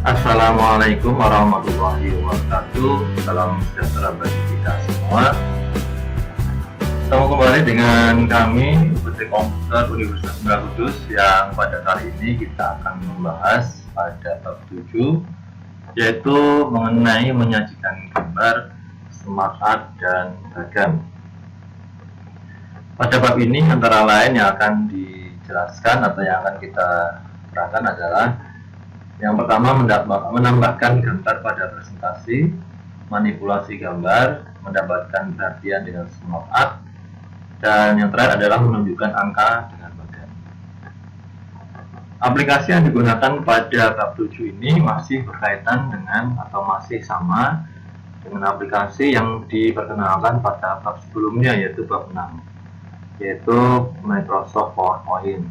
Assalamualaikum warahmatullahi wabarakatuh. Salam sejahtera bagi kita semua. Ketemu kembali dengan kami PT Komputer Universitas Bengkulu Kudus yang pada kali ini kita akan membahas pada bab 7, yaitu mengenai menyajikan gambar, smart art, dan beragam. Pada bab ini antara lain yang akan dijelaskan atau yang akan kita terangkan adalah yang pertama, menambahkan gambar pada presentasi, manipulasi gambar, mendapatkan perhatian dengan smart art, dan yang terakhir adalah menunjukkan angka dengan bagan. Aplikasi yang digunakan pada bab 7 ini masih berkaitan dengan atau masih sama dengan aplikasi yang diperkenalkan pada bab sebelumnya, yaitu bab 6, yaitu Microsoft PowerPoint,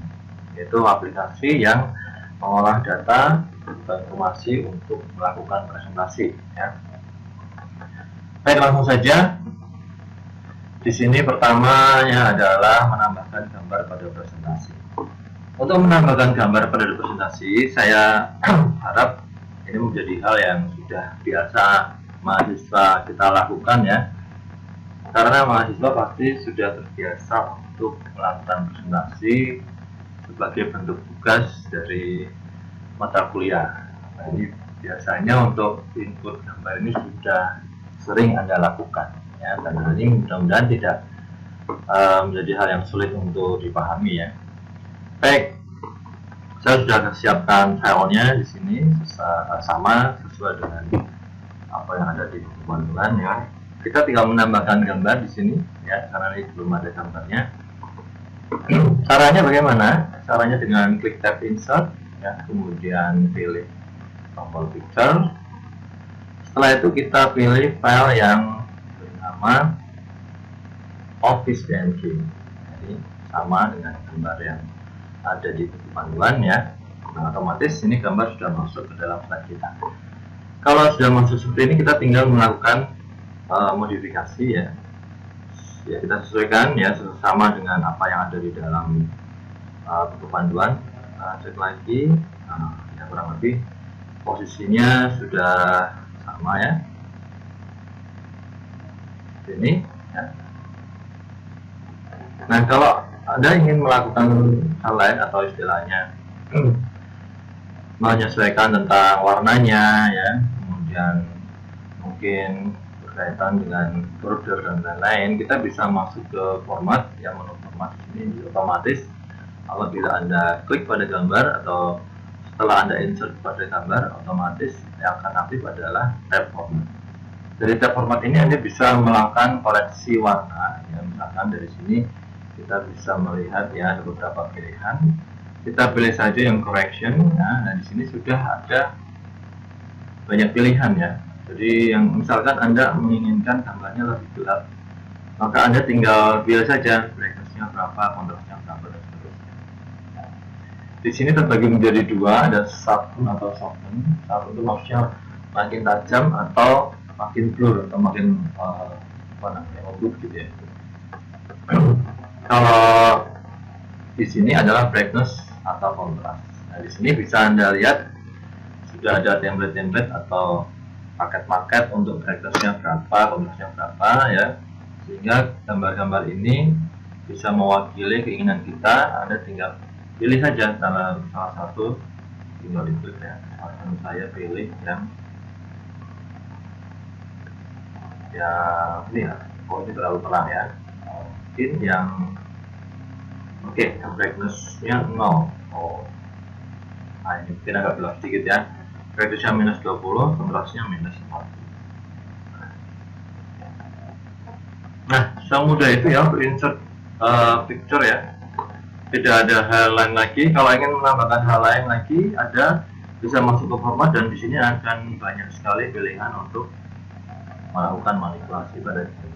yaitu aplikasi yang mengolah data dan informasi untuk melakukan presentasi. Ya. Baik, langsung saja. Di sini pertamanya adalah menambahkan gambar pada presentasi. Untuk menambahkan gambar pada presentasi, saya harap ini menjadi hal yang sudah biasa mahasiswa kita lakukan, ya. Karena mahasiswa pasti sudah terbiasa untuk melakukan presentasi sebagai bentuk tugas dari mata kuliah. Jadi biasanya untuk input gambar ini sudah sering Anda lakukan, ya, dan hal ini mudah-mudahan tidak menjadi hal yang sulit untuk dipahami, ya. Baik, saya sudah siapkan filenya di sini sama sesuai dengan apa yang ada di buku panduan, ya. Kita tinggal menambahkan gambar di sini, ya, karena ini belum ada gambarnya. Caranya bagaimana? Caranya dengan klik tab insert, ya, kemudian pilih tombol picture. Setelah itu kita pilih file yang bernama Office PNG. Jadi sama dengan gambar yang ada di buku panduan, ya. Nah, otomatis ini gambar sudah masuk ke dalam slide kita. Kalau sudah masuk seperti ini, kita tinggal melakukan modifikasi, ya. Ya, kita sesuaikan, ya, sama dengan apa yang ada di dalam buku panduan. Cek lagi, ya, kurang lebih posisinya sudah sama, ya. Ini, ya. Nah, kalau Anda ingin melakukan hal lain atau istilahnya menyesuaikan tentang warnanya, ya, kemudian mungkin berkaitan dengan border dan lain-lain, kita bisa masuk ke format, yang menu format ini otomatis apabila Anda klik pada gambar atau setelah Anda insert pada gambar, otomatis yang akan aktif adalah tab format. Dari tab format ini Anda bisa melakukan koleksi warna, ya. Misalkan dari sini kita bisa melihat, ya, ada beberapa pilihan. Kita pilih saja yang correction, ya. Nah, di sini sudah ada banyak pilihan, ya. Jadi yang misalkan Anda menginginkan gambarnya lebih gelap, maka Anda tinggal pilih saja brightness-nya berapa, kontrasnya berapa, dan seterusnya. Di sini terbagi menjadi dua, ada sharpen atau soften. Sharpen itu maksudnya makin tajam atau makin blur atau makin lembut, gitu, ya. Kalau di sini adalah brightness atau kontras. Nah, di sini bisa Anda lihat sudah ada template-template atau paket-paket untuk brightness-nya berapa, kontrasnya berapa, ya, sehingga gambar-gambar ini bisa mewakili keinginan kita. Anda tinggal pilih saja salah satu, tinggal diklik, ya. Saya pilih yang ini, ya. Oh, ini terlalu terang, ya. Mungkin yang yang brightness-nya 0. Nah, ini mungkin agak gelap sedikit, ya. Brightness-nya minus 20, kontrasnya minus 40. Nah, semudah itu, ya, untuk insert picture, ya. Tidak ada hal lain lagi. Kalau ingin menambahkan hal lain lagi, Anda bisa masuk ke format, dan di sini akan banyak sekali pilihan untuk melakukan manipulasi pada sini.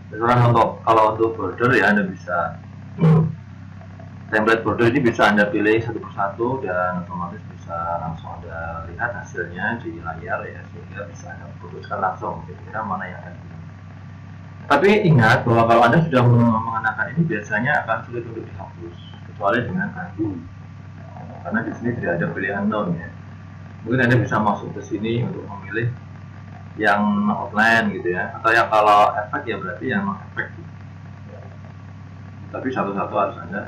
Misalkan kalau untuk border, ya, Anda bisa template border ini bisa Anda pilih satu persatu, dan otomatis bisa langsung Anda lihat hasilnya di layar, ya, sehingga bisa Anda putuskan langsung kira-kira mana yang Anda pilih. Tapi ingat bahwa kalau Anda sudah mengenakan ini, biasanya akan sulit untuk dihapus kecuali dengan undo, karena di sini tidak ada pilihan none, ya. Mungkin Anda bisa masuk ke sini untuk memilih yang outline gitu ya, atau yang kalau efek ya berarti yang non efek gitu. Tapi satu-satu harus Anda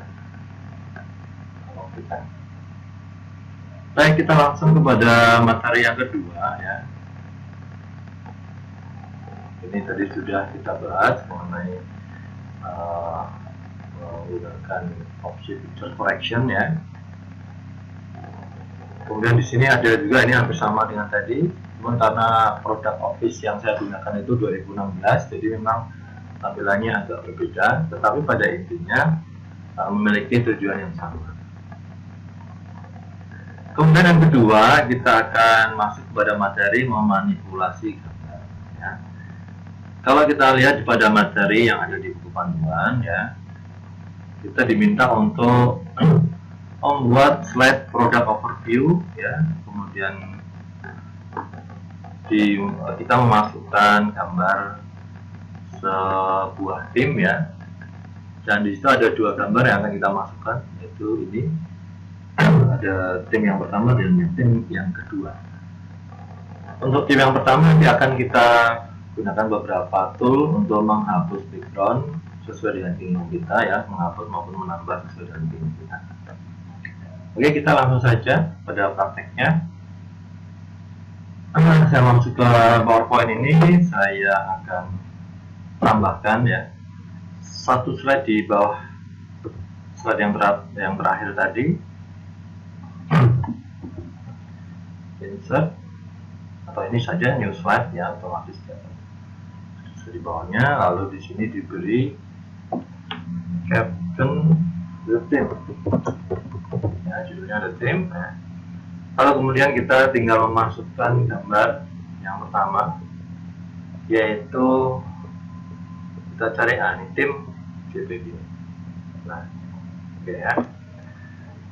lakukan. Baik, kita langsung kepada materi yang kedua ya. Ini tadi sudah kita bahas mengenai menggunakan opsi picture correction ya. Kemudian di sini ada juga, ini hampir sama dengan tadi, namun karena produk Office yang saya gunakan itu 2016, jadi memang tampilannya agak berbeda, tetapi pada intinya memiliki tujuan yang sama. Kemudian yang kedua, kita akan masuk kepada materi memanipulasi gambar. Ya. Kalau kita lihat pada materi yang ada di buku panduan, ya, kita diminta untuk membuat slide product overview, ya, kemudian kita memasukkan gambar sebuah tim ya, dan di situ ada dua gambar yang akan kita masukkan, yaitu ini ada tim yang pertama dan tim yang kedua. Untuk tim yang pertama nanti akan kita gunakan beberapa tool untuk menghapus background sesuai dengan keinginan kita ya, menghapus maupun menambah sesuai dengan keinginan kita. Oke, kita langsung saja pada prakteknya. Saya masuk ke PowerPoint ini, saya akan tambahkan ya satu slide di bawah slide yang terakhir tadi. Insert, atau ini saja new slide ya, otomatis di bawahnya. Lalu di sini diberi caption the theme ya, judulnya the theme ya. Lalu kemudian kita tinggal memasukkan gambar yang pertama, yaitu kita cari ini tim JPG. Nah, oke ya.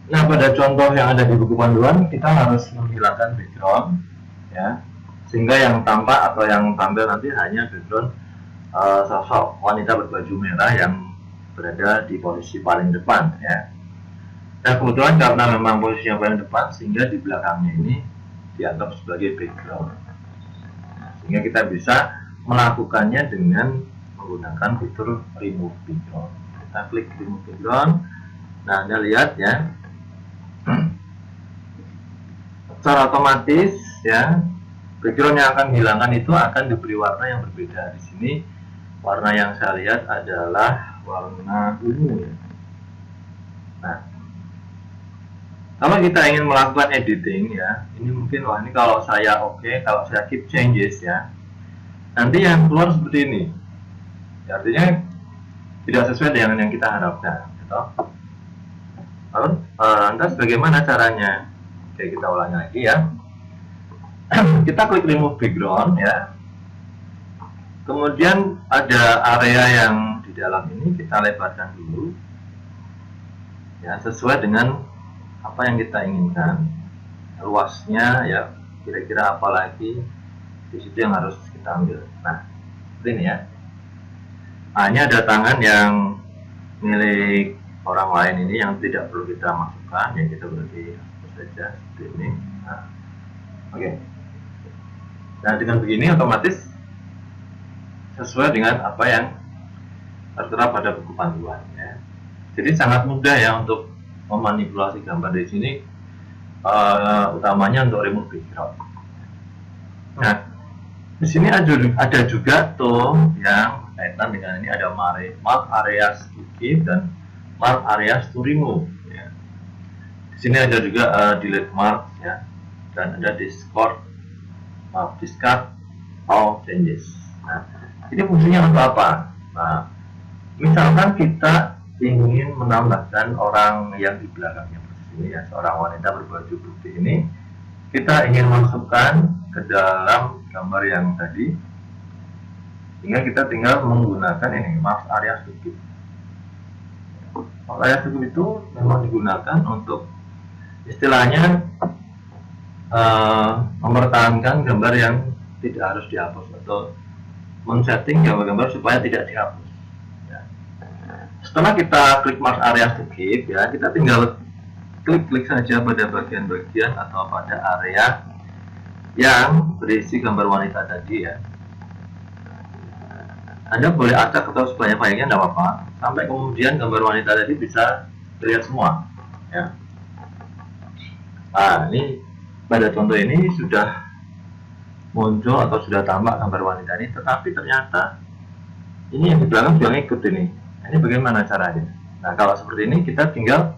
Nah, pada contoh yang ada di buku panduan, kita harus menghilangkan background ya, sehingga yang tampak atau yang tampil nanti hanya background sosok wanita berbaju merah yang berada di posisi paling depan ya. Nah, kebetulan karena memang posisinya paling depan, sehingga di belakangnya ini dianggap sebagai background. Sehingga kita bisa melakukannya dengan menggunakan fitur remove background. Kita klik remove background. Nah, Anda lihat ya, secara otomatis ya, background yang akan dihilangkan itu akan diberi warna yang berbeda. Di sini warna yang saya lihat adalah warna ungu ya. Nah, kalau kita ingin melakukan editing ya, ini mungkin ini kalau saya kalau saya keep changes ya, nanti yang keluar seperti ini. Ya, artinya tidak sesuai dengan yang kita harapkan, gitu. Lalu lantas bagaimana caranya? Oke, kita ulangi lagi ya. Kita klik remove background ya. Kemudian ada area yang di dalam ini kita lebarkan dulu ya, sesuai dengan apa yang kita inginkan, luasnya ya, kira-kira apa lagi di situ yang harus kita ambil. Nah, seperti ini ya. Nah, ini ada tangan yang milik orang lain ini yang tidak perlu kita masukkan, ya kita beri saja seperti ini. Nah, oke. Nah, dengan begini otomatis sesuai dengan apa yang tertera pada buku panduan ya. Jadi sangat mudah ya untuk memanipulasi gambar di sini, utamanya untuk remove background. Nah, di sini ada juga tuh yang kaitan dengan ini, ada mark areas to keep dan mark areas to remove. Ya. Di sini ada juga delete marks ya, dan ada discard all changes. Nah, ini fungsinya untuk apa? Nah, misalkan kita ingin menambahkan orang yang di belakangnya ini ya, seorang wanita berbaju putih ini, kita ingin masukkan ke dalam gambar yang tadi, sehingga kita tinggal menggunakan ini mark area to keep. Mark area to keep itu memang digunakan untuk istilahnya mempertahankan gambar yang tidak harus dihapus, atau men-setting gambar-gambar supaya tidak dihapus. Setelah kita klik mark area to keep ya, kita tinggal klik saja pada bagian-bagian atau pada area yang berisi gambar wanita tadi ya. Anda boleh acak atau sebanyak-banyaknya tidak apa-apa, sampai kemudian gambar wanita tadi bisa terlihat semua ya. Nah, ini pada contoh ini sudah muncul atau sudah tampak gambar wanita ini, tetapi ternyata ini yang di belakang juga ngikut ini. Ini bagaimana caranya? Nah, kalau seperti ini kita tinggal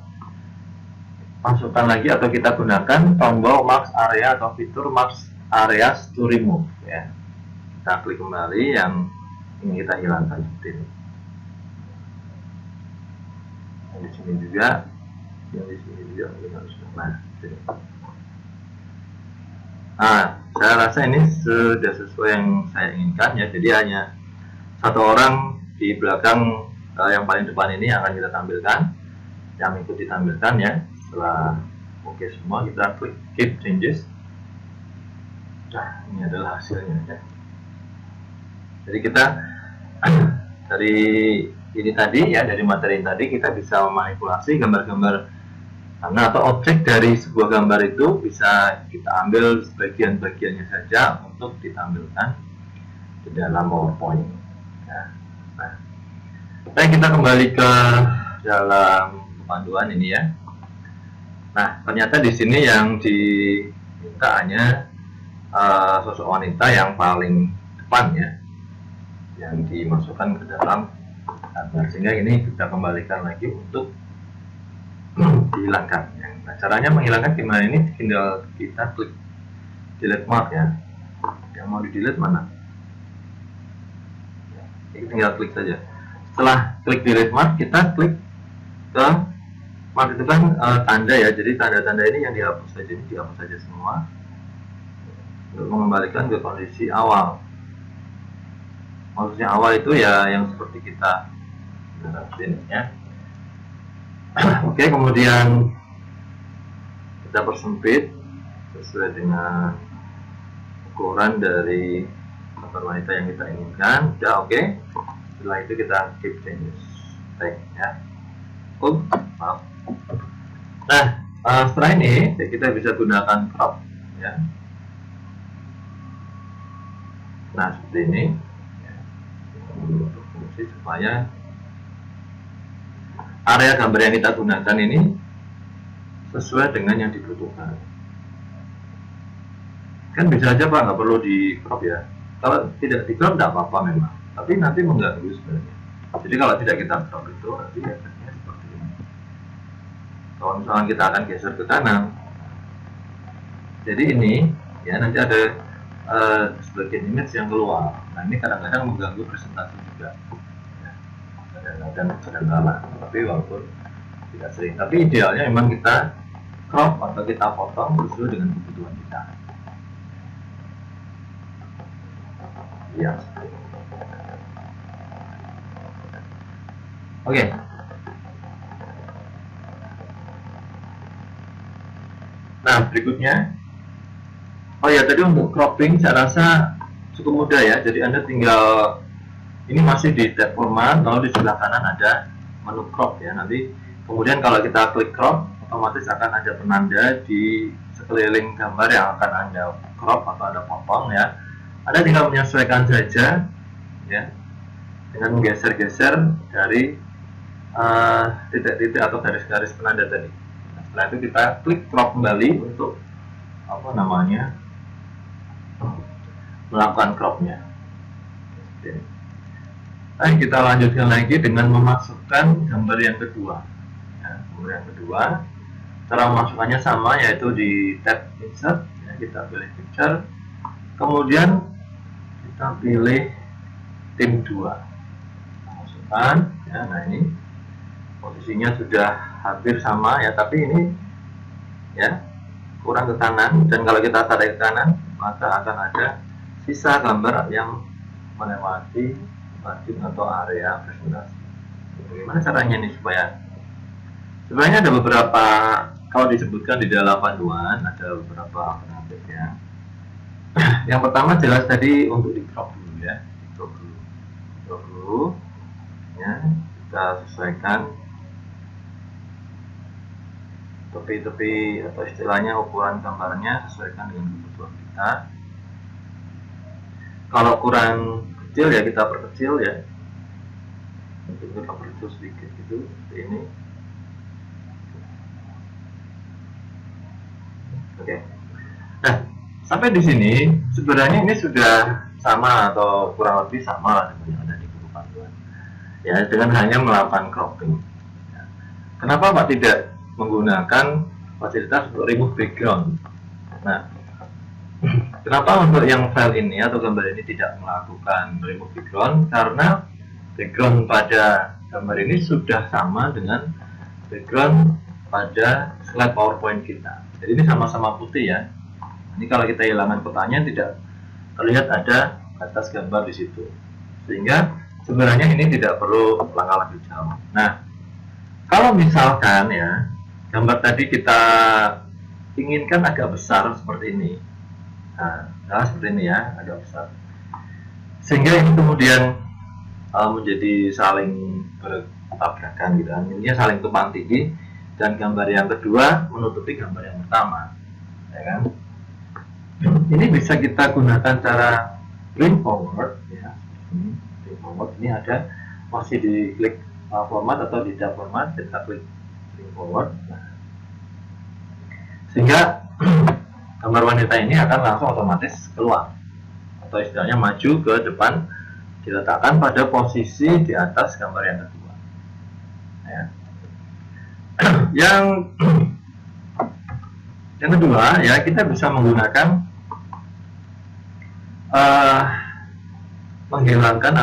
masukkan lagi atau kita gunakan tombol mask area atau fitur mask areas to remove ya. Kita klik kembali yang ini kita hilangkan seperti ini. Yang di sini juga, yang di sini juga kita harus saya rasa ini sudah sesuai yang saya inginkan ya. Jadi hanya satu orang di belakang yang paling depan ini yang akan kita tampilkan, yang ikut ditampilkan ya. Setelah oke semua, kita klik keep changes. Nah, ini adalah hasilnya ya. Jadi kita dari ini tadi ya, dari materi tadi kita bisa memanipulasi gambar-gambar atau objek dari sebuah gambar itu bisa kita ambil sebagian-bagiannya saja untuk ditampilkan di dalam PowerPoint. Nah, kita kembali ke dalam panduan ini ya. Nah, ternyata di sini yang diminta hanya sosok wanita yang paling depan ya, yang dimasukkan ke dalam gambar, sehingga ini kita kembalikan lagi untuk dihilangkan. Nah, caranya menghilangkan gimana? Ini tinggal kita klik delete mark ya. Yang mau di delete mana? Ini tinggal klik saja. Setelah klik delete mark, kita klik ke mark itu kan tanda ya. Jadi tanda-tanda ini yang dihapus saja, ini dihapus saja semua untuk mengembalikan ke kondisi awal. Maksudnya awal itu ya yang seperti kita ini ya. Oke, kemudian kita persempit sesuai dengan ukuran dari gambar wanita yang kita inginkan. Sudah oke. Setelah itu kita keep changes ya. Maaf. Nah, setelah ini kita bisa gunakan crop ya. Nah, seperti ini ya. Fungsi supaya area gambar yang kita gunakan ini sesuai dengan yang dibutuhkan. Kan bisa aja Pak, nggak perlu di crop ya. Kalau tidak di crop tidak apa-apa memang, tapi nanti mengganggu sebenarnya. Jadi kalau tidak kita crop itu nanti efeknya seperti ini. Kalau misalnya kita akan geser ke kanan, jadi ini ya nanti ada sebagian image yang keluar. Nah, ini kadang-kadang mengganggu presentasi juga. Dan kalah, tapi walaupun tidak sering, tapi idealnya memang kita crop atau kita potong sesuai dengan kebutuhan kita ya. Oke. Nah, berikutnya tadi untuk cropping saya rasa cukup mudah ya. Jadi Anda tinggal, ini masih di tab format, lalu di sebelah kanan ada menu crop ya. Nanti kemudian kalau kita klik crop, otomatis akan ada penanda di sekeliling gambar yang akan Anda crop atau Anda potong ya. Anda tinggal menyesuaikan saja ya, dengan menggeser-geser dari titik-titik atau garis-garis penanda tadi. Nah, setelah itu kita klik crop kembali untuk melakukan cropnya. Nah, kita lanjutkan lagi dengan memasukkan gambar yang kedua. Ya, gambar yang kedua, cara memasukkannya sama, yaitu di tab insert. Ya, kita pilih picture, kemudian kita pilih tim 2. Masukkan. Ya, nah ini posisinya sudah hampir sama ya, tapi ini ya kurang ke kanan. Dan kalau kita tarik ke kanan, maka akan ada sisa gambar yang melewati margin atau area presentasi. Bagaimana caranya nih supaya? Sebenarnya ada beberapa, kalau disebutkan di dalam panduan ada beberapa alternatif ya. Yang pertama jelas tadi untuk di crop dulu ya, crop dulu ya, kita sesuaikan tepi-tepi atau istilahnya ukuran gambarnya sesuaikan dengan kebutuhan kita. Kalau kurang kecil ya kita perkecil ya, untuk kita perkecil sedikit gitu seperti ini. Oke. Nah, sampai di sini sebenarnya ini sudah sama atau kurang lebih sama lah dengan yang ada di buku panduan. Ya, dengan hanya melakukan cropping. Ya. Kenapa Pak tidak menggunakan fasilitas untuk remove background? Nah, kenapa untuk yang file ini atau gambar ini tidak melakukan remove background? Karena background pada gambar ini sudah sama dengan background pada slide PowerPoint kita. Jadi ini sama-sama putih ya. Ini kalau kita hilangkan kotanya tidak terlihat ada batas gambar di situ. Sehingga sebenarnya ini tidak perlu langkah lebih jauh. Nah, kalau misalkan ya gambar tadi kita inginkan agak besar seperti ini. Nah seperti ini ya, agak besar. Sehingga ini kemudian menjadi saling bertabrakan gitu. Intinya saling tumpang tindih dan gambar yang kedua menutupi gambar yang pertama. Ya kan? Ini bisa kita gunakan cara bring forward ya. Bring forward ini ada masih di klik format atau tidak format, kita klik bring forward. Nah, sehingga gambar wanita ini akan langsung otomatis keluar atau istilahnya maju ke depan, diletakkan pada posisi di atas gambar yang kedua ya. Yang kedua ya, kita bisa menggunakan menghilangkan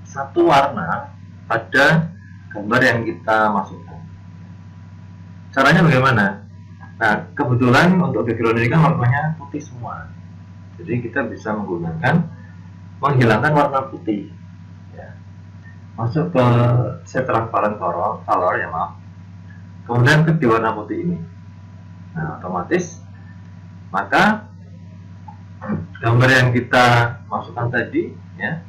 satu warna pada gambar yang kita masukkan. Caranya bagaimana? Nah, kebetulan untuk background ini kan warnanya putih semua, jadi kita bisa menghilangkan warna putih ya. Masuk ke set transparent color ya, maaf, kemudian klik di warna putih ini. Nah, otomatis maka gambar yang kita masukkan tadi ya,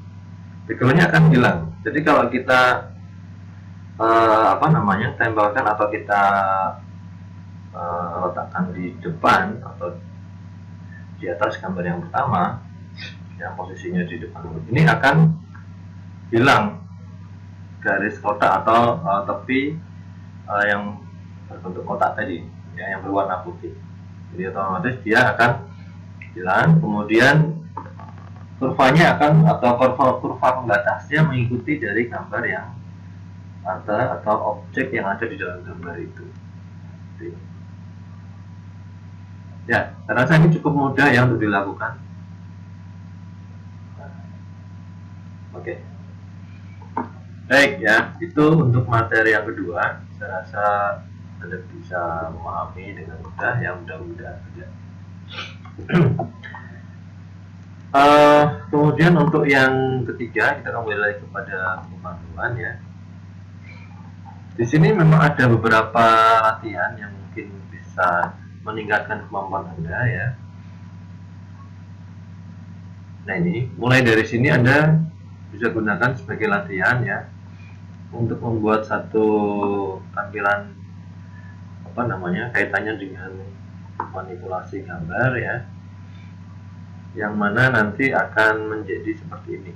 backgroundnya akan hilang. Jadi kalau kita tempelkan atau kita letakkan di depan atau di atas gambar yang pertama yang posisinya di depan ini, akan hilang garis kotak atau tepi yang berbentuk kotak tadi ya, yang berwarna putih. Jadi otomatis dia akan hilang, kemudian kurvanya akan atau kurva pembatasnya mengikuti dari gambar yang atau objek yang ada di dalam gambar itu. Ya, saya rasa ini cukup mudah ya untuk dilakukan. Oke. Baik ya, itu untuk materi yang kedua. Saya rasa Anda bisa memahami dengan mudah ya, mudah-mudahan saja. Kemudian untuk yang ketiga, kita kembali lagi kepada panduan ya. Di sini memang ada beberapa latihan yang mungkin bisa meningkatkan kemampuan Anda ya. Nah, ini mulai dari sini Anda bisa gunakan sebagai latihan ya, untuk membuat satu tampilan kaitannya dengan manipulasi gambar ya, yang mana nanti akan menjadi seperti ini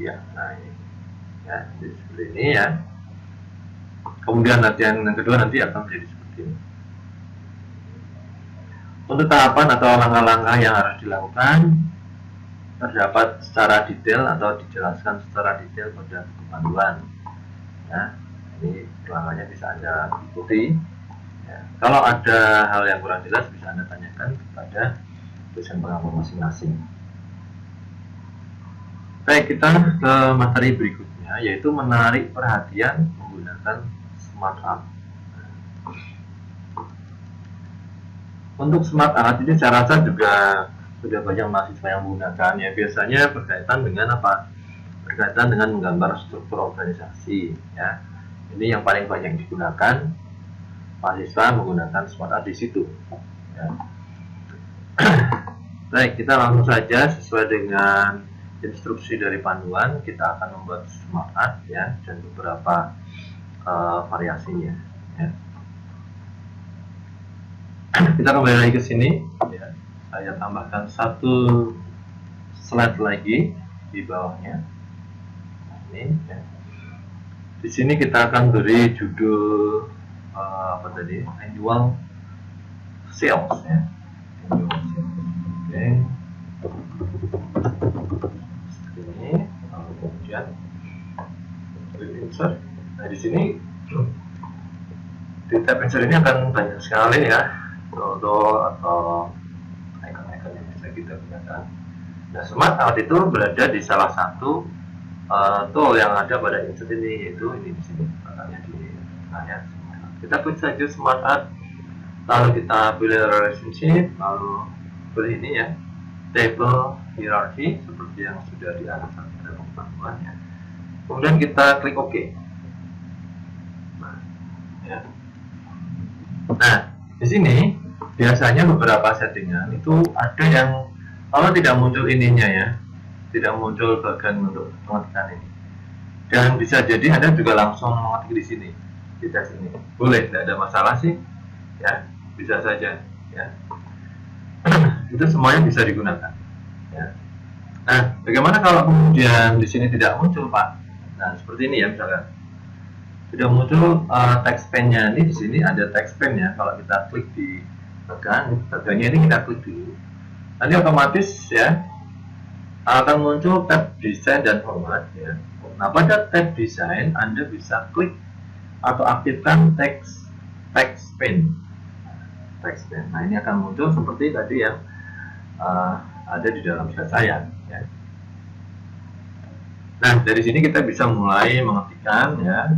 ya. Nah, ini ya, jadi seperti ini ya. Kemudian latihan yang kedua nanti akan menjadi seperti ini. Untuk tahapan atau langkah-langkah yang harus dilakukan terdapat secara detail atau dijelaskan secara detail pada buku panduan ya. Ini langkahnya bisa Anda ikuti ya. Kalau ada hal yang kurang jelas bisa Anda tanyakan kepada dosen pengampun masing-masing. Baik, kita ke materi berikutnya, yaitu menarik perhatian menggunakan Smart Art. Untuk Smart Art ini saya rasa juga sudah banyak mahasiswa yang menggunakan ya. Biasanya berkaitan dengan apa? Berkaitan dengan menggambar struktur organisasi ya. Ini yang paling banyak digunakan, mahasiswa menggunakan Smart Art di situ ya. Baik, kita langsung saja sesuai dengan instruksi dari panduan, kita akan membuat Smart Art ya, dan beberapa variasinya. Ya. Kita kembali lagi ke sini. Ya. Saya tambahkan satu slide lagi di bawahnya. Nah, ini. Ya. Di sini kita akan beri judul apa tadi? Annual sales. Ya. Annual sales. Oke. Ini lalu kemudian insert. Nah di sini di tab insert ini akan banyak sekali ya logo atau icon-icon yang bisa kita gunakan. Nah smart out itu berada di salah satu tool yang ada pada insert ini, yaitu ini di sini makanya di layar. Kita klik saja smart out, lalu kita pilih relationship, lalu pilih ini ya, table hierarchy seperti yang sudah diarahkan dalam panduannya. Kemudian kita klik OK. Nah, ya. Nah, di sini biasanya beberapa settingan itu ada yang kalau tidak muncul ininya ya, tidak muncul bagian untuk pengetikan ini. Dan bisa jadi Anda juga langsung mengetik di sini, di tes ini. Boleh, tidak ada masalah sih, ya, bisa saja, ya. Itu semuanya bisa digunakan. Ya. Nah, bagaimana kalau kemudian di sini tidak muncul, Pak? Nah, seperti ini ya, misalkan sudah muncul text pen-nya. Ini di sini ada text pen ya. Kalau kita klik di bagiannya ini kita klik dulu. Nanti otomatis ya akan muncul tab desain dan format ya. Nah, pada tab desain Anda bisa klik atau aktifkan text pen. Text pen. Nah, ini akan muncul seperti tadi yang ada di dalam slide saya ya. Nah, dari sini kita bisa mulai mengetikkan ya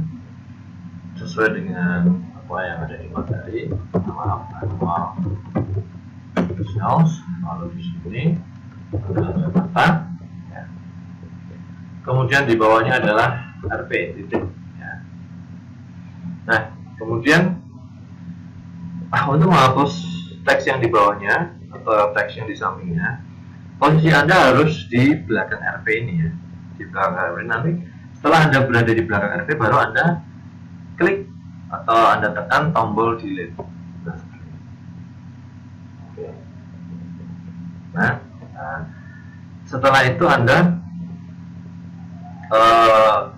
sesuai dengan apa yang ada di materi. Maaf, sales, lalu di sini ada kata ya. Kemudian di bawahnya adalah RP titik ya. Nah, kemudian untuk menghapus teks yang di bawahnya atau teks yang di sampingnya, posisi Anda harus di belakang RP ini ya. Di belakang RP nanti setelah Anda berada di belakang RP baru Anda klik atau Anda tekan tombol delete. Nah, setelah itu Anda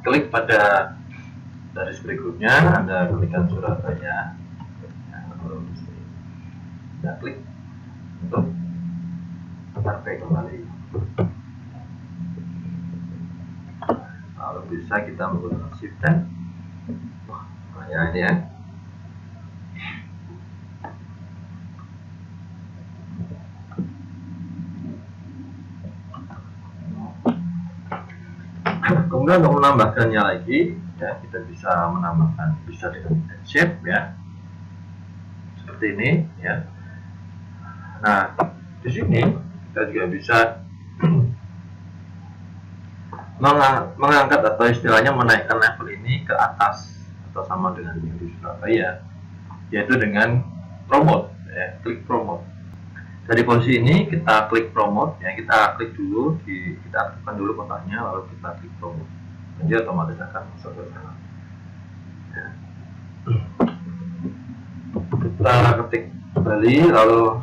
klik pada garis berikutnya, Anda klikkan Surabaya, Anda klik untuk RP kembali. Lalu bisa kita menggunakan Shift 10. Ya ini ya. Kemudian untuk menambahkannya lagi ya, kita bisa menambahkan bisa dengan shape ya, seperti ini ya. Nah, di sini kita juga bisa mengangkat atau istilahnya menaikkan level ini ke atas atau sama dengan yang di Surabaya, yaitu dengan promote ya, klik promote. Dari posisi ini kita klik promote ya, kita klik dulu kita aktifkan dulu kotaknya, lalu kita klik promote, nanti otomatis akan masuk ke sana ya. Kita ketik kembali lalu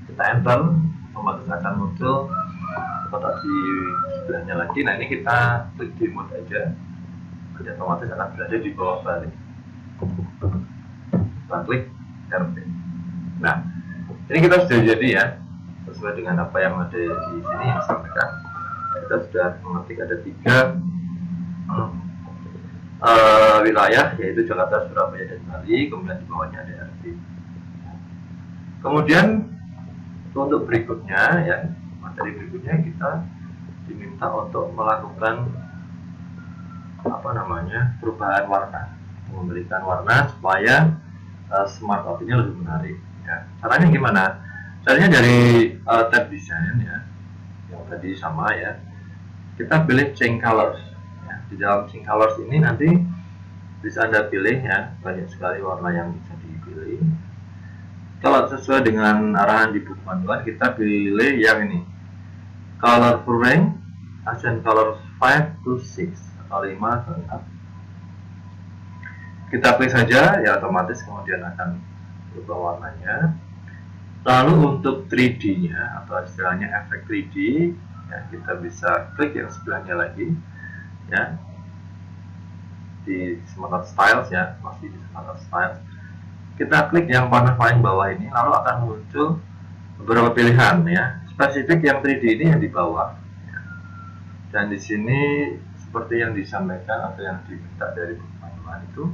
kita enter, otomatis akan muncul kotak di sebelahnya lagi. Nah, ini kita klik di mode aja, nanti otomatis akan berada di bawah balik. Kita klik RP. Nah, ini kita sudah jadi ya, sesuai dengan apa yang ada di sini yang disampaikan. Kita sudah mengetik ada 3 wilayah, yaitu Jakarta, Surabaya, dan Bali. Kemudian di bawahnya ada RT. Kemudian untuk berikutnya ya, materi berikutnya kita diminta untuk melakukan perubahan warna, memberikan warna supaya smart out-nya lebih menarik. Ya. Caranya gimana? Caranya dari tab desain ya, yang tadi sama ya. Kita pilih change colors. Ya. Di dalam change colors ini nanti bisa Anda pilih ya, banyak sekali warna yang bisa dipilih. Kalau sesuai dengan arahan di buku panduan, kita pilih yang ini, colorful range, accent colors 5 to 6 atau 5 ke 6. Kita klik saja, ya otomatis kemudian akan berubah warnanya. Lalu untuk 3D-nya atau istilahnya efek 3D, ya, kita bisa klik yang sebelahnya lagi, ya, di Smart Styles, ya, masih di Smart Styles. Kita klik yang panah paling bawah ini, lalu akan muncul beberapa pilihan, ya. Spesifik yang 3D ini yang di bawah, ya. Dan di sini seperti yang disampaikan atau yang diminta dari pemain itu,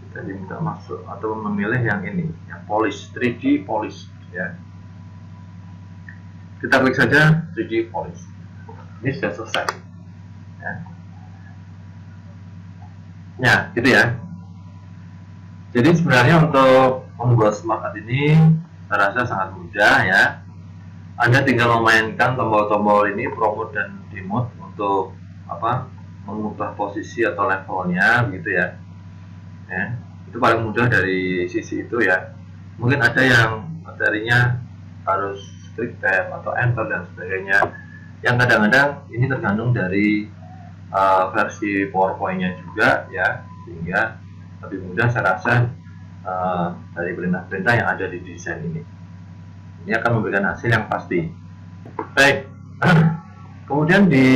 kita diminta masuk atau memilih yang ini, yang polish, 3D polish, ya. Kita klik saja 3D polish. Ini sudah selesai, ya. Ya, gitu ya. Jadi sebenarnya untuk membuat smart art ini saya rasa sangat mudah, ya. Anda tinggal memainkan tombol-tombol ini, promote dan demote, untuk mengubah posisi atau levelnya, begitu ya. Ya, itu paling mudah dari sisi itu, ya. Mungkin ada yang materinya harus klik tab atau enter dan sebagainya. Yang kadang-kadang ini tergantung dari versi PowerPoint-nya juga, ya, sehingga lebih mudah saya rasa dari perintah-perintah yang ada di desain ini. Ini akan memberikan hasil yang pasti. Baik, kemudian di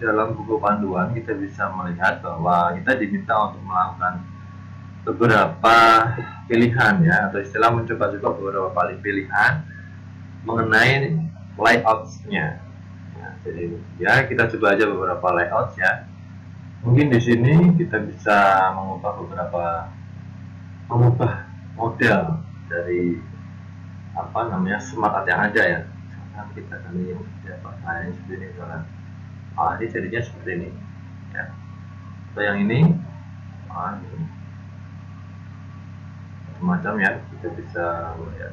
dalam buku panduan kita bisa melihat bahwa kita diminta untuk melakukan beberapa pilihan, ya, atau istilah mencoba-coba beberapa kali pilihan mengenai layout-nya. Jadi ya kita coba aja beberapa layout, ya. Mungkin di sini kita bisa mengubah model dari smart art yang ada, ya. Misalkan kita ini seperti ini, ini jadinya seperti ini, ya. Atau yang ini, ini macam, ya, kita bisa melihat.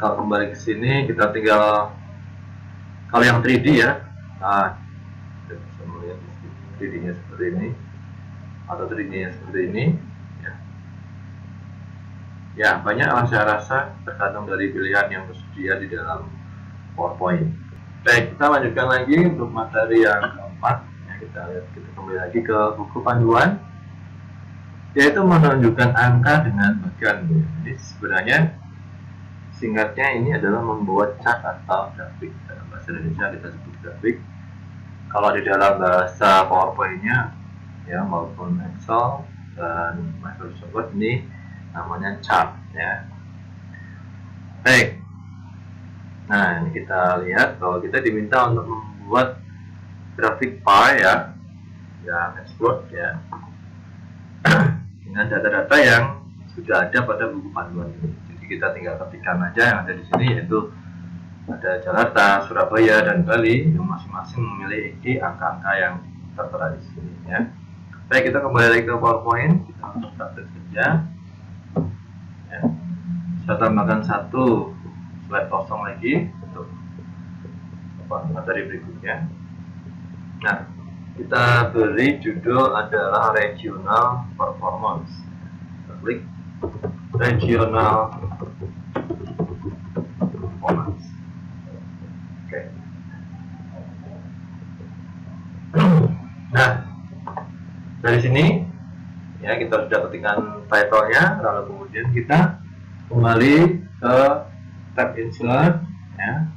Kalau kembali ke sini kita tinggal, kalau yang 3D, ya, kita bisa melihat 3D-nya seperti ini atau 3D-nya seperti ini, ya. Ya, banyak saya rasa tergantung dari pilihan yang tersedia di dalam PowerPoint. Baik, kita lanjutkan lagi untuk materi yang keempat, ya. Kita kembali lagi ke buku panduan, yaitu menunjukkan angka dengan bagian. Jadi sebenarnya singkatnya ini adalah membuat chart atau grafik. Dalam bahasa Indonesia kita sebut grafik. Kalau di dalam bahasa PowerPoint-nya, ya, maupun Excel dan Microsoft Word, ini namanya chart, ya. Baik. Nah, ini kita lihat bahwa kita diminta untuk membuat grafik pie, ya, yang export, ya, dengan data-data yang sudah ada pada buku panduan ini. Jadi kita tinggal ketikkan aja yang ada di sini, yaitu ada Jakarta, Surabaya, dan Bali, yang masing-masing memiliki angka-angka yang tertera di sini, ya. Baik, kita kembali lagi ke PowerPoint, kita untuk praktek kerja, ya. Saya tambahkan satu slide kosong lagi untuk materi berikutnya. Nah, kita beri judul adalah regional performance. Kita klik regional performance. Oke. Nah, dari sini, ya, kita sudah ketikkan title-nya, lalu kemudian kita kembali ke tab insert, ya.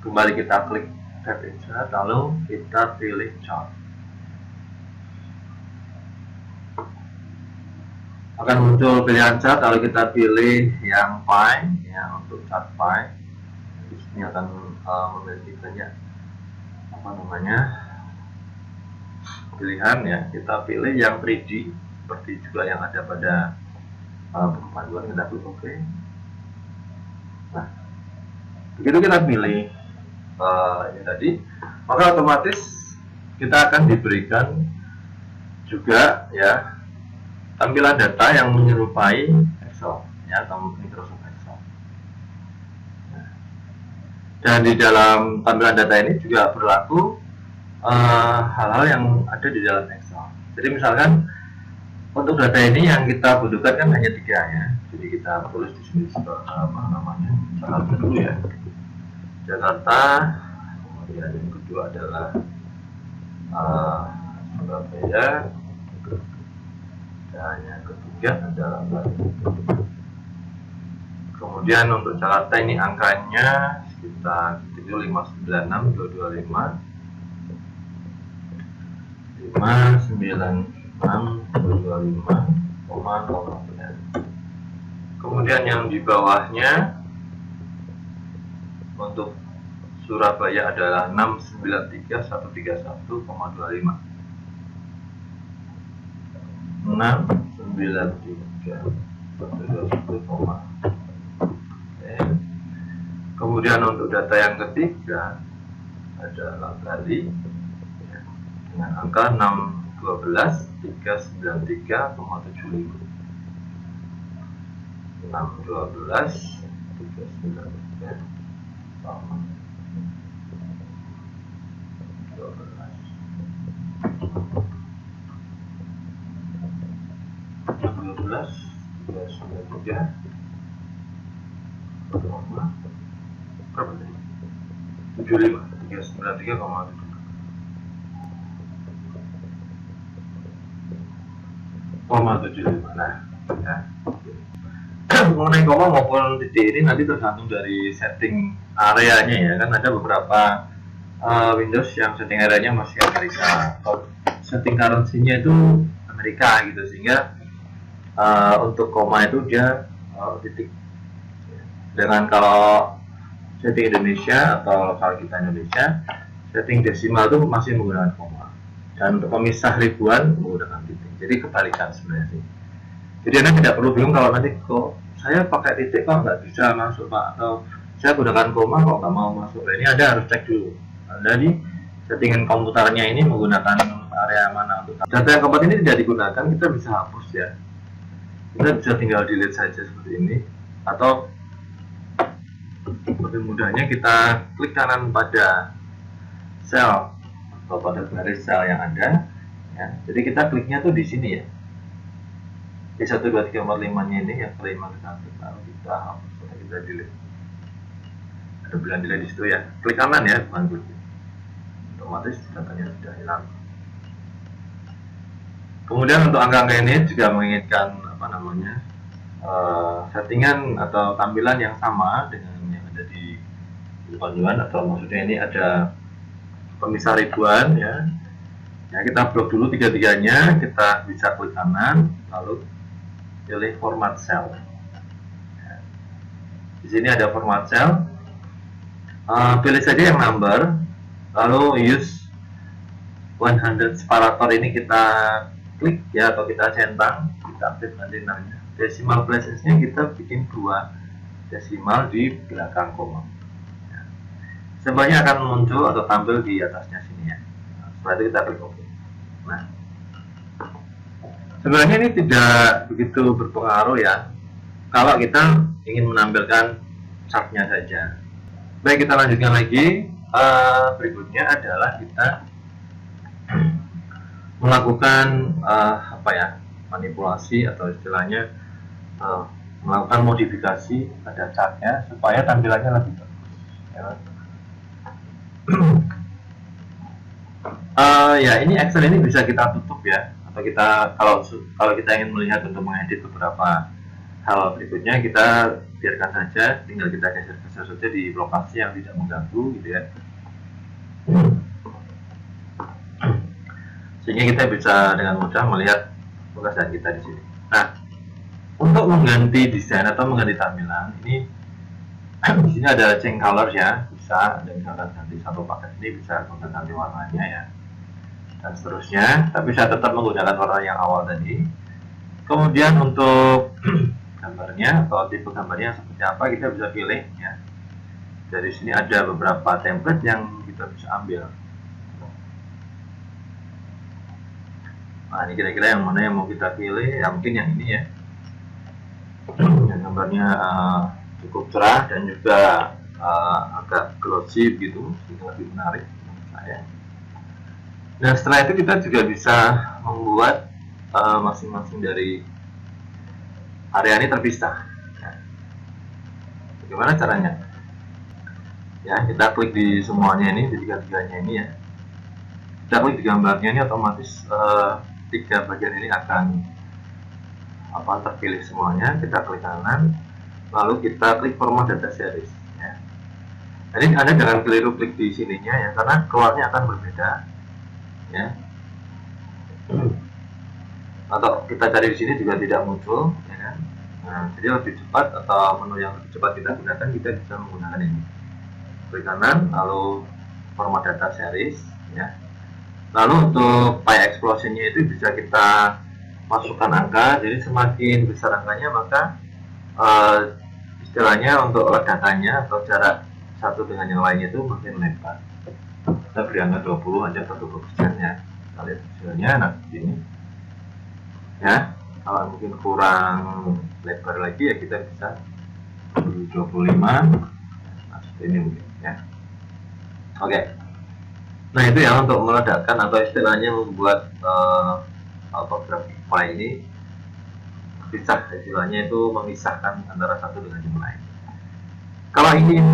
Kembali kita klik tab insert, lalu kita pilih chart. Akan muncul pilihan chart, lalu kita pilih yang pie, ya, untuk chart pie. Di sini akan memiliki banyak pilihan, ya. Kita pilih yang 3D seperti juga yang ada pada buku panduan. Kita klik OK. Nah, begitu kita pilih ini tadi, maka otomatis kita akan diberikan juga, ya, tampilan data yang menyerupai Excel, ya, atau Microsoft Excel. Nah, dan di dalam tampilan data ini juga berlaku hal-hal yang ada di dalam Excel. Jadi misalkan untuk data ini yang kita butuhkan kan hanya 3, ya. Jadi kita tulis di sini Jakarta dulu, ya. Jakarta, kemudian yang kedua adalah Surabaya, Dan yang ketiga adalah kemudian untuk Jakarta ini angkanya sekitar 7596225 596.225,0. Kemudian yang di bawahnya untuk Surabaya adalah 693.131,25. 693.131. Kemudian untuk data yang ketiga adalah Bali dengan angka 612.393,75. 612.393,75. Nah, ya. Mengenai koma maupun titik ini nanti tergantung dari setting areanya ya, kan ada beberapa Windows yang setting areanya masih Amerika, atau setting currency-nya itu Amerika gitu, sehingga untuk koma itu dia titik. Dengan kalau setting Indonesia atau lokal kita Indonesia, setting desimal itu masih menggunakan koma, dan untuk pemisah ribuan menggunakan titik. Jadi kebalikan sebenarnya sih. Jadi Anda tidak perlu bingung kalau nanti kok saya pakai titik kok nggak bisa masuk Pak, atau saya gunakan koma kok nggak mau masuk. Ini Anda harus cek dulu. Anda di settingan komputernya ini menggunakan area mana untuk data yang keempat ini tidak digunakan, kita bisa hapus ya. Kita bisa tinggal delete saja seperti ini, atau lebih mudahnya kita klik kanan pada sel atau pada baris sel yang ada ya. Jadi kita kliknya tuh di sini ya, di 1, 2, 3, 4, 5 nya ini yang kelima kita klik, lalu kita hapus atau kita delete. Ada bilang delete di situ ya, klik kanan ya, bukan klik, otomatis datanya sudah hilang. Kemudian untuk angka-angka ini juga menginginkan apa namanya settingan atau tampilan yang sama dengan yang ada di panduan, atau maksudnya ini ada pemisah ribuan ya. Ya, kita blok dulu tiga-tiganya, kita bisa klik kanan lalu pilih format cell. Di sini ada format cell, pilih saja yang number, lalu use 100 separator ini kita klik ya, atau kita centang, kita aktif nanti namanya. Decimal places-nya kita bikin 2 desimal di belakang koma. Ya. Semuanya akan muncul atau tampil di atasnya sini ya. Nah, setelah itu kita klik OK. Nah, sebenarnya ini tidak begitu berpengaruh ya, kalau kita ingin menampilkan chartnya saja. Baik, kita lanjutkan lagi. Berikutnya adalah kita melakukan manipulasi, atau istilahnya melakukan modifikasi pada chartnya supaya tampilannya lebih bagus ya. Ya, ini Excel ini bisa kita tutup ya, atau kita kalau kita ingin melihat untuk mengedit beberapa hal berikutnya, kita biarkan saja, tinggal kita geser-geser saja di lokasi yang tidak mengganggu gitu ya, sehingga kita bisa dengan mudah melihat pekerjaan kita di sini. Nah, untuk mengganti desain atau mengganti tampilan ini, di sini ada change color ya, bisa Anda misalkan ganti satu paket ini, bisa ganti warnanya ya, dan seterusnya. Tapi saya tetap menggunakan warna yang awal tadi. Kemudian untuk gambarnya atau tipe gambarnya seperti apa, kita bisa pilih ya. Dari sini ada beberapa template yang kita bisa ambil. Nah, ini kira-kira yang mana yang mau kita pilih, ya mungkin yang ini ya, yang gambarnya cukup cerah dan juga agak glossy gitu, sehingga lebih menarik menurut saya. Nah, setelah itu kita juga bisa membuat masing-masing dari area ini terpisah. Nah, bagaimana caranya? Ya, kita klik di semuanya ini, di tiga-tiganya ini ya. Kita klik di gambarnya ini, otomatis 3 bagian ini akan terpilih semuanya, kita klik kanan, lalu kita klik format data series ya. Jadi Anda jangan keliru klik di sininya ya, karena keluarnya akan berbeda ya. Atau kita cari di sini juga tidak muncul ya kan. Nah, jadi lebih cepat atau menu yang lebih cepat kita gunakan, kita bisa menggunakan ini. Klik kanan, lalu format data series ya. Lalu untuk pie explosion-nya itu bisa kita masukkan angka, jadi semakin besar angkanya maka istilahnya untuk ledakannya atau jarak satu dengan yang lainnya itu makin lebar. Kita beri angka 20 aja, 20% ya. Kita lihat hasilnya, nah ini ya. Kalau mungkin kurang lebar lagi ya kita bisa 25, nah seperti ini mungkin ya. Oke. Nah itu ya untuk meledakkan atau istilahnya membuat grafik file ini pisah, istilahnya itu memisahkan antara satu dengan yang lain. Kalau ingin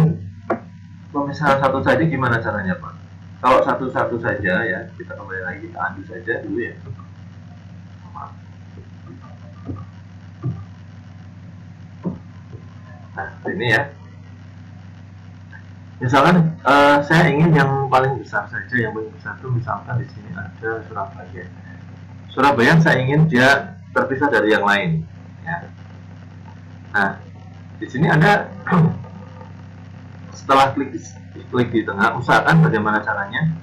memisahkan satu saja gimana caranya Pak? Kalau satu-satu saja ya, kita kembali lagi, kita undo saja dulu ya. Nah ini ya. Misalkan saya ingin yang paling besar saja, yang paling besar itu misalkan di sini ada Surabaya. Surabaya saya ingin dia terpisah dari yang lain. Ya. Nah, di sini Anda setelah klik di tengah, usahakan bagaimana caranya.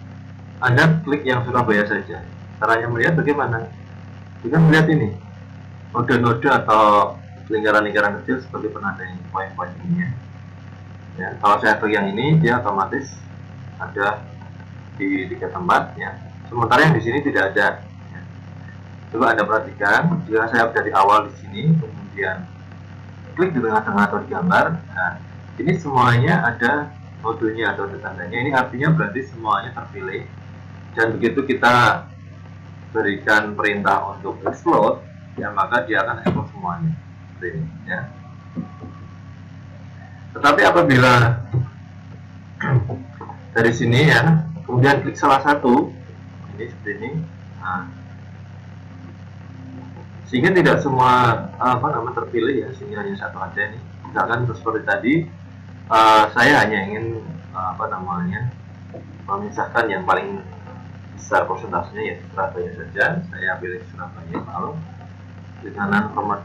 Anda klik yang Surabaya saja. Caranya melihat bagaimana? Kita melihat ini node-node atau lingkaran-lingkaran kecil seperti penanda yang poin-poin ini ya. Ya, kalau saya klik yang ini, dia otomatis ada di 3 tempat ya. Sementara yang di sini tidak ada. Ya. Coba Anda perhatikan, jika saya dari awal di sini, kemudian klik di tengah-tengah atau di gambar, nah ini semuanya ada modulnya atau tandanya. Ini artinya berarti semuanya terpilih. Dan begitu kita berikan perintah untuk explode, ya maka dia akan explode semuanya. Seperti ini, ya. Tetapi apabila dari sini ya, kemudian klik salah satu, ini seperti ini, nah, sehingga tidak semua terpilih ya, sehingga hanya satu aja ini. Misalkan seperti tadi, saya hanya ingin memisahkan yang paling besar persentasenya yaitu Surabaya saja. Saya pilih Surabaya, lalu di kanan format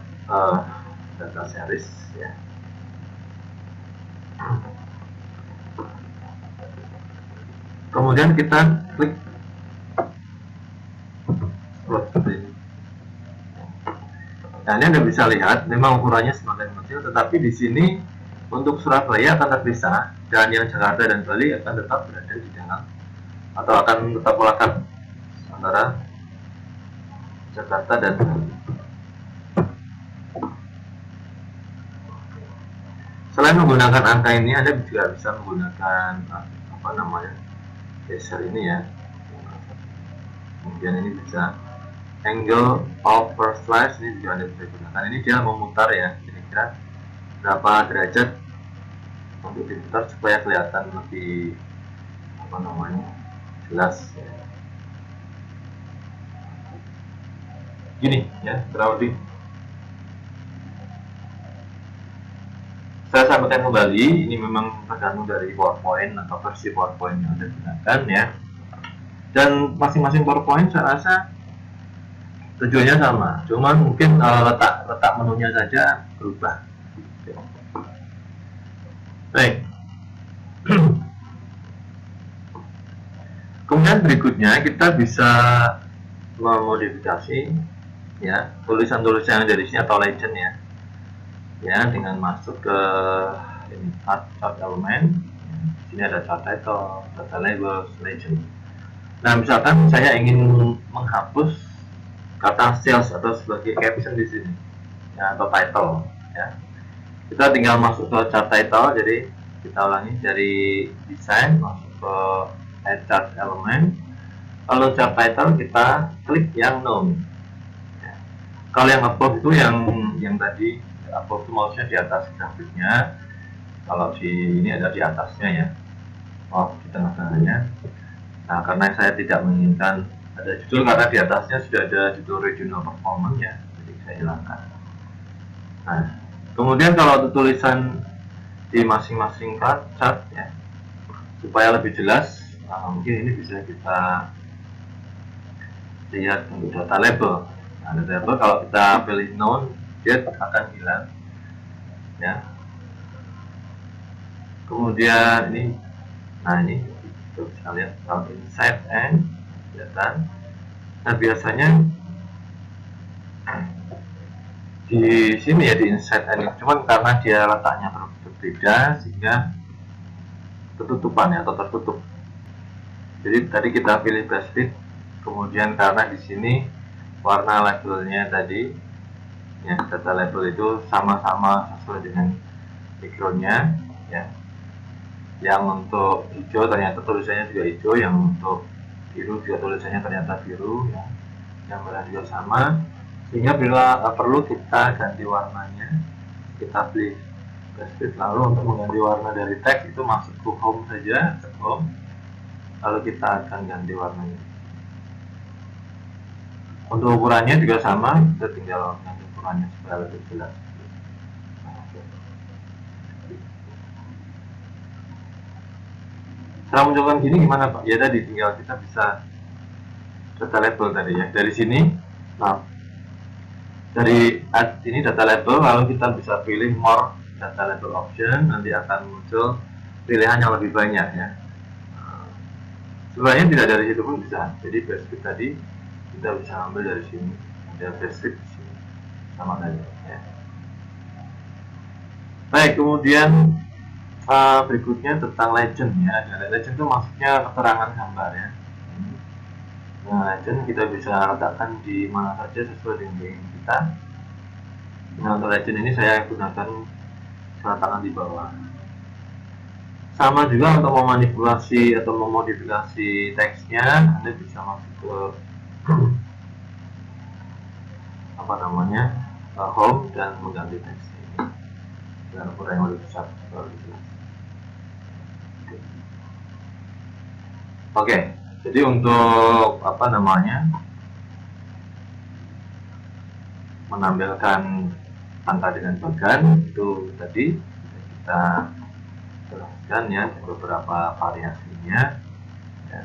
data series ya. Kemudian kita klik upload seperti ini. Nah, ini Anda bisa lihat memang ukurannya semakin kecil, tetapi di sini untuk Surabaya akan terpisah dan yang Jakarta dan Bali akan tetap berada di dalam atau akan tetap melekat antara Jakarta dan Bali. Selain menggunakan angka ini, Anda juga bisa menggunakan geser ini ya. Kemudian ini bisa angle of first slice, ini juga Anda bisa gunakan. Ini dia memutar ya, kira-kira berapa derajat untuk diputar supaya kelihatan lebih jelas ya. Gini ya, kurang lebih. Saya sampaikan kembali, ini memang tergantung dari PowerPoint atau versi PowerPoint yang Anda gunakan ya. Dan masing-masing PowerPoint saya rasa tujuannya sama, cuman mungkin letak menunya saja berubah. Baik. Kemudian berikutnya kita bisa memodifikasi ya tulisan-tulisan yang dari sini atau legend ya, dengan masuk ke ini chart element. Di sini ada chart title, data labels, legend. Nah, misalkan saya ingin menghapus kata sales atau sebagai caption di sini ya, atau title ya. Kita tinggal masuk ke chart title, jadi kita ulangi dari design masuk ke add chart element, lalu chart title kita klik yang known ya. Kalau yang above itu yang tadi above itu mouse-nya di atas grafiknya, kalau di ini ada di atasnya ya, di tengah-tengahnya. Nah, karena saya tidak menginginkan ada judul karena di atasnya sudah ada judul regional performance ya, jadi saya hilangkan. Nah, kemudian kalau untuk tulisan di masing-masing chart ya, supaya lebih jelas, mungkin ini bisa kita lihat untuk data label. Nah, data label kalau kita pilih none, dia akan hilang ya. Kemudian ini, nah ini kita bisa lihat kalau inside and kelihatan. Nah, biasanya di sini ya, di inside and, cuman karena dia letaknya berbeda sehingga ketutupan ya, atau tertutup. Jadi tadi kita pilih basic, kemudian karena di sini warna labelnya tadi ya, data label itu sama-sama sesuai dengan backgroundnya ya. Yang untuk hijau ternyata tulisannya juga hijau, yang untuk biru juga tulisannya ternyata biru ya, yang merah juga sama, sehingga bila perlu kita ganti warnanya, kita pilih basic, lalu untuk mengganti warna dari teks itu masuk ke home saja, ke home, lalu kita akan ganti warnanya. Untuk ukurannya juga sama, kita tinggal ganti ukurannya supaya lebih jelas. Cara menunjukkan gini gimana Pak? Ya tadi tinggal kita bisa data label tadi ya, dari sini. Nah, dari add ini data label, lalu kita bisa pilih more data label option, nanti akan muncul pilihan yang lebih banyak ya. Sebenarnya tidak dari situ pun bisa. Jadi basic tadi kita bisa ambil dari sini, ada basic di sini sama tadi ya. Baik, kemudian berikutnya tentang legend ya. Legend itu maksudnya keterangan gambar ya. Nah, legend kita bisa letakkan di mana saja sesuai dengan yang kita. Nah, untuk legend ini saya gunakan letakkan di bawah. Sama juga untuk memanipulasi atau memodifikasi teksnya, Anda bisa masuk ke apa namanya, home, dan mengganti teks ini dengan ukuran yang lebih besar. Oke, jadi untuk apa namanya, menampilkan angka dengan bagan itu tadi kita jelaskan ya, beberapa variasinya ya.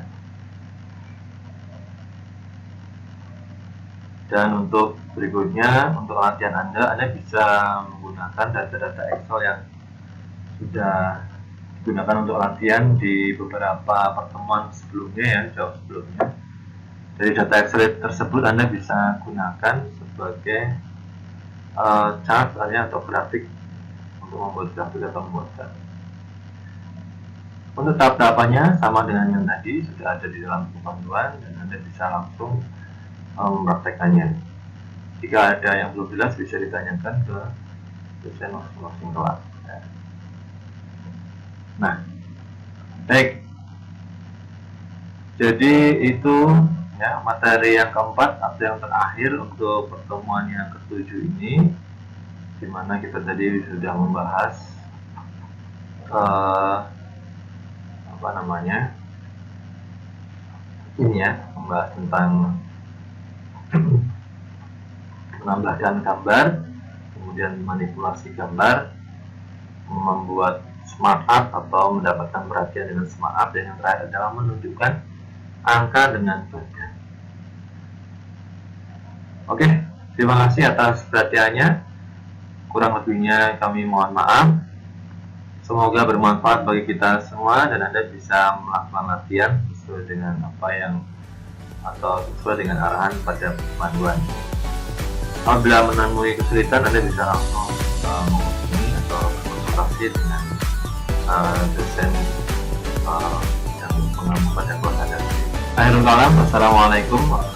Dan untuk berikutnya, untuk latihan Anda bisa menggunakan data-data Excel yang sudah digunakan untuk latihan di beberapa pertemuan sebelumnya ya, jauh sebelumnya. Dari data Excel tersebut Anda bisa gunakan sebagai chart atau grafik untuk membuat grafik atau membuat chart. Untuk tahap-tahapannya sama dengan yang tadi, sudah ada di dalam panduan dan Anda bisa langsung mempraktekannya. Jika ada yang belum jelas bisa ditanyakan ke dosen masing-masing kelas. Nah, baik. Jadi itu ya materi yang keempat atau yang terakhir untuk pertemuan yang ke-7 ini, di mana kita tadi sudah membahas apa namanya, ini ya, membahas tentang menambahkan gambar, kemudian manipulasi gambar, membuat smart art atau mendapatkan perhatian dengan smart art, dan yang terakhir adalah menunjukkan angka dengan bagan. Oke, terima kasih atas perhatiannya. Kurang lebihnya kami mohon maaf. Semoga bermanfaat bagi kita semua dan Anda bisa melakukan latihan sesuai dengan apa yang atau sesuai dengan arahan pada panduan. Apabila menemui kesulitan, Anda bisa langsung menghubungi atau berkonsultasi dengan dosen yang mengampu pada kelas Anda. Akhirul kalam, wassalamualaikum warahmatullahi wabarakatuh.